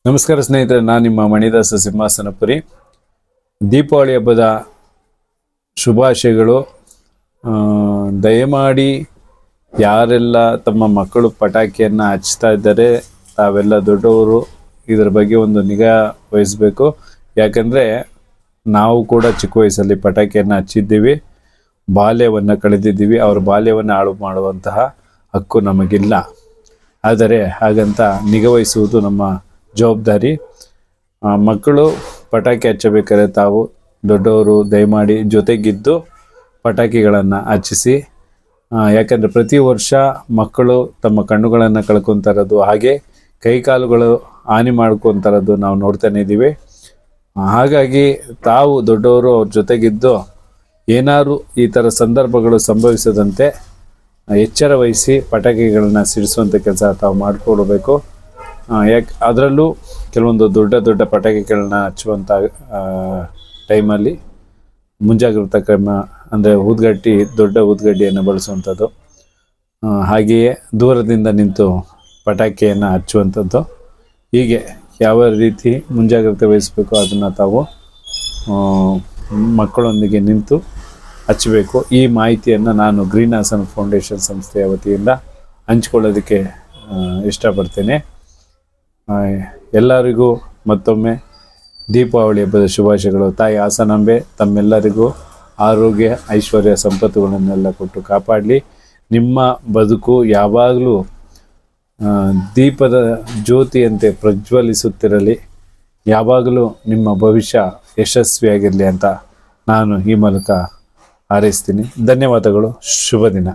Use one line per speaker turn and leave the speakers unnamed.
ನಮಸ್ಕಾರ ಸ್ನೇಹಿತರೆ, ನಾನು ನಿಮ್ಮ ಮಣಿದಾಸ ಸಿಂಹಾಸನಪುರಿ. ದೀಪಾವಳಿ ಹಬ್ಬದ ಶುಭಾಶಯಗಳು. ದಯಮಾಡಿ ಯಾರೆಲ್ಲ ತಮ್ಮ ಮಕ್ಕಳು ಪಟಾಕಿಯನ್ನು ಹಚ್ತಾ ಇದ್ದಾರೆ, ತಾವೆಲ್ಲ ದೊಡ್ಡವರು ಇದರ ಬಗ್ಗೆ ಒಂದು ನಿಗಾ ವಹಿಸಬೇಕು. ಯಾಕಂದರೆ ನಾವು ಕೂಡ ಚಿಕ್ಕ ವಯಸ್ಸಲ್ಲಿ ಪಟಾಕಿಯನ್ನು ಹಚ್ಚಿದ್ದೀವಿ, ಬಾಲ್ಯವನ್ನು ಕಳೆದಿದ್ದೀವಿ. ಅವ್ರ ಬಾಲ್ಯವನ್ನು ಹಾಳು ಮಾಡುವಂತಹ ಹಕ್ಕು ನಮಗಿಲ್ಲ. ಆದರೆ ಹಾಗಂತ ನಿಗಾ ವಹಿಸುವುದು ನಮ್ಮ ಜವಾಬ್ದಾರಿ. ಮಕ್ಕಳು ಪಟಾಕಿ ಹಚ್ಚಬೇಕಾದ್ರೆ ತಾವು ದೊಡ್ಡವರು ದಯಮಾಡಿ ಜೊತೆಗಿದ್ದು ಪಟಾಕಿಗಳನ್ನು ಹಚ್ಚಿಸಿ. ಯಾಕಂದರೆ ಪ್ರತಿ ವರ್ಷ ಮಕ್ಕಳು ತಮ್ಮ ಕಣ್ಣುಗಳನ್ನು ಕಳ್ಕೊತಾರದು, ಹಾಗೆ ಕೈಕಾಲುಗಳು ಹಾನಿ ಮಾಡ್ಕೊತಾರದು ನಾವು ನೋಡ್ತಾನೆ ಇದ್ದೀವಿ. ಹಾಗಾಗಿ ತಾವು ದೊಡ್ಡವರು ಅವ್ರ ಜೊತೆಗಿದ್ದು ಏನಾದರೂ ಈ ಥರ ಸಂದರ್ಭಗಳು ಸಂಭವಿಸದಂತೆ ಎಚ್ಚರ ವಹಿಸಿ ಪಟಾಕಿಗಳನ್ನು ಸಿಡಿಸುವಂಥ ಕೆಲಸ ತಾವು ಮಾಡಿಕೊಡ್ಬೇಕು. ಅದರಲ್ಲೂ ಕೆಲವೊಂದು ದೊಡ್ಡ ಪಟಾಕಿಗಳನ್ನ ಹಚ್ಚುವಂಥ ಟೈಮಲ್ಲಿ ಮುಂಜಾಗ್ರತಾ ಕ್ರಮ ಅಂದರೆ ದೊಡ್ಡ ಊದ್ಗಡ್ಡಿಯನ್ನು ಬಳಸುವಂಥದ್ದು, ಹಾಗೆಯೇ ದೂರದಿಂದ ನಿಂತು ಪಟಾಕಿಯನ್ನು ಹಚ್ಚುವಂಥದ್ದು, ಹೀಗೆ ಯಾವ ರೀತಿ ಮುಂಜಾಗ್ರತೆ ವಹಿಸಬೇಕು ಅದನ್ನು ತಾವು ಮಕ್ಕಳೊಂದಿಗೆ ನಿಂತು ಹಚ್ಚಬೇಕು. ಈ ಮಾಹಿತಿಯನ್ನು ನಾನು ಗ್ರೀನ್ ಹಾಸನ್ ಫೌಂಡೇಶನ್ ಸಂಸ್ಥೆಯ ವತಿಯಿಂದ ಹಂಚ್ಕೊಳ್ಳೋದಕ್ಕೆ ಇಷ್ಟಪಡ್ತೇನೆ. ಎಲ್ಲರಿಗೂ ಮತ್ತೊಮ್ಮೆ ದೀಪಾವಳಿ ಹಬ್ಬದ ಶುಭಾಶಯಗಳು. ತಾಯಿ ಹಾಸನಾಂಬೆ ತಮ್ಮೆಲ್ಲರಿಗೂ ಆರೋಗ್ಯ, ಐಶ್ವರ್ಯ, ಸಂಪತ್ತುಗಳನ್ನೆಲ್ಲ ಕೊಟ್ಟು ಕಾಪಾಡಲಿ. ನಿಮ್ಮ ಬದುಕು ಯಾವಾಗಲೂ ದೀಪದ ಜ್ಯೋತಿಯಂತೆ ಪ್ರಜ್ವಲಿಸುತ್ತಿರಲಿ. ಯಾವಾಗಲೂ ನಿಮ್ಮ ಭವಿಷ್ಯ ಯಶಸ್ವಿಯಾಗಿರಲಿ ಅಂತ ನಾನು ಈ ಮೂಲಕ ಹಾರೈಸ್ತೀನಿ. ಧನ್ಯವಾದಗಳು. ಶುಭ ದಿನ.